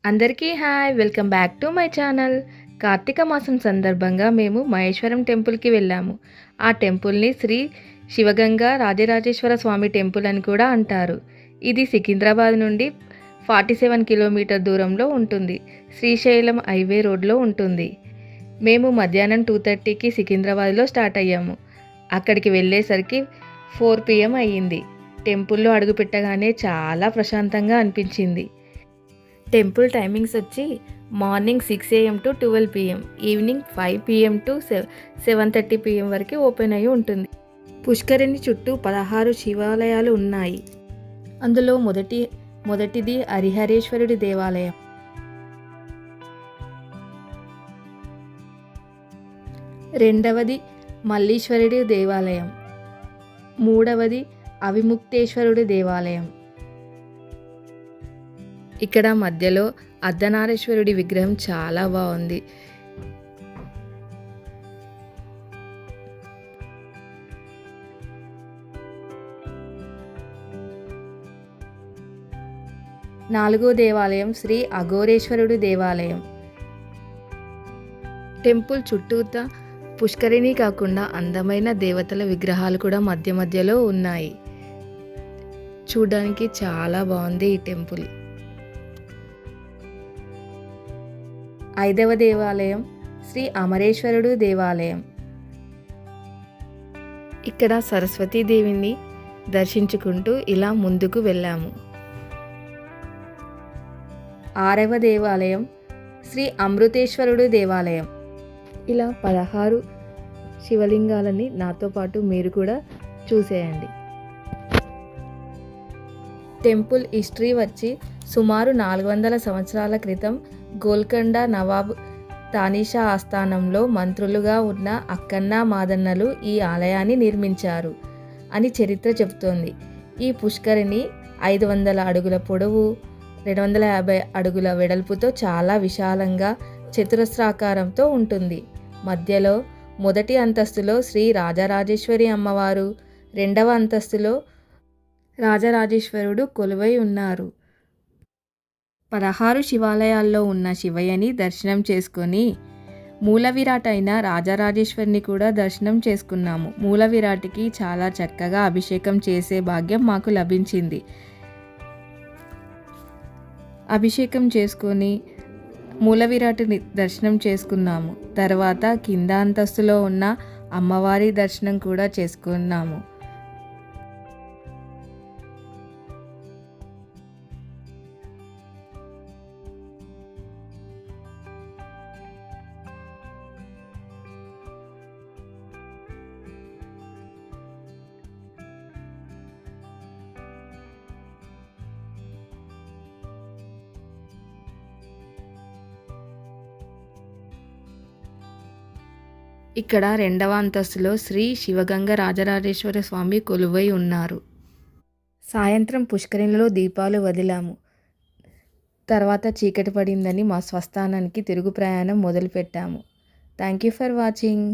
అందరికీ hi! Welcome back to my channel. Karthika మాసం సందర్భంగా మేము మహేశ్వరం టెంపుల్‌కి వెళ్ళాము. ఆ టెంపుల్‌ని శ్రీ శివగంగా రాజరాజేశ్వర స్వామి టెంపుల్ అని కూడా అంటారు. ఇది సికింద్రాబాద్ నుండి 47 కిలోమీటర్ దూరంలో ఉంటుంది. శ్రీశైలం హైవే రోడ్‌లో ఉంటుంది. మేము మధ్యాహ్నం 2:30కి సికింద్రాబాద్‌లో స్టార్ట్ అయ్యాము. అక్కడికి వెళ్ళేసరికి 4 PM అయ్యింది. టెంపుల్‌లో అడుగుపెట్టగానే చాలా ప్రశాంతంగా అనిపించింది. టెంపుల్ టైమింగ్స్ వచ్చి morning 6 AM to 12 PM, evening 5 PM to 7:30 PM వరకు ఓపెన్ అయి ఉంటుంది. పుష్కరిణి చుట్టూ 16 శివాలయాలు ఉన్నాయి. అందులో మొదటిది హరిహరేశ్వరుడి దేవాలయం. రెండవది మల్లీశ్వరుడి దేవాలయం. మూడవది అవిముక్తేశ్వరుడి దేవాలయం. ఇక్కడ మధ్యలో అర్ధనారీశ్వరుడి విగ్రహం చాలా బాగుంది. నాలుగో దేవాలయం శ్రీ అఘోరేశ్వరుడి దేవాలయం. టెంపుల్ చుట్టూతా పుష్కరిణి కాకుండా అందమైన దేవతల విగ్రహాలు కూడా మధ్య మధ్యలో ఉన్నాయి. చూడడానికి చాలా బాగుంది ఈ టెంపుల్. ఐదవ దేవాలయం శ్రీ అమరేశ్వరుడు దేవాలయం. ఇక్కడ సరస్వతీదేవిని దర్శించుకుంటూ ఇలా ముందుకు వెళ్ళాము. ఆరవ దేవాలయం శ్రీ అమృతేశ్వరుడు దేవాలయం. ఇలా 16 శివలింగాలని నాతో పాటు మీరు కూడా చూసేయండి. టెంపుల్ హిస్టరీ వచ్చి సుమారు 400 సంవత్సరాల క్రితం గోల్కొండ నవాబ్ తానీషా ఆస్థానంలో మంత్రులుగా ఉన్న అక్కన్న మాదన్నలు ఈ ఆలయాన్ని నిర్మించారు అని చరిత్ర చెబుతోంది. ఈ పుష్కరిణి 500 అడుగుల పొడవు, 250 అడుగుల వెడల్పుతో చాలా విశాలంగా చతురస్రాకారంతో ఉంటుంది. మధ్యలో మొదటి అంతస్తులో శ్రీ రాజరాజేశ్వరి అమ్మవారు, రెండవ అంతస్తులో రాజరాజేశ్వరుడు కొలువై ఉన్నారు. 16 శివాలయాల్లో ఉన్న శివయ్యని దర్శనం చేసుకొని మూల విరాట్ అయిన రాజరాజేశ్వరిని కూడా దర్శనం చేసుకున్నాము. మూల విరాట్కి చాలా చక్కగా అభిషేకం చేసే భాగ్యం మాకు లభించింది. అభిషేకం చేసుకొని మూల విరాట్ని దర్శనం చేసుకున్నాము. తర్వాత కింద అంతస్తులో ఉన్న అమ్మవారి దర్శనం కూడా చేసుకున్నాము. ఇక్కడ రెండవ అంతస్తులో శ్రీ శివగంగ రాజరాజేశ్వర స్వామి కొలువై ఉన్నారు. సాయంత్రం పుష్కరిణిలో దీపాలు వదిలాము. తర్వాత చీకటి పడిందని మా స్వస్థానానికి తిరుగు ప్రయాణం మొదలుపెట్టాము. Thank you for watching.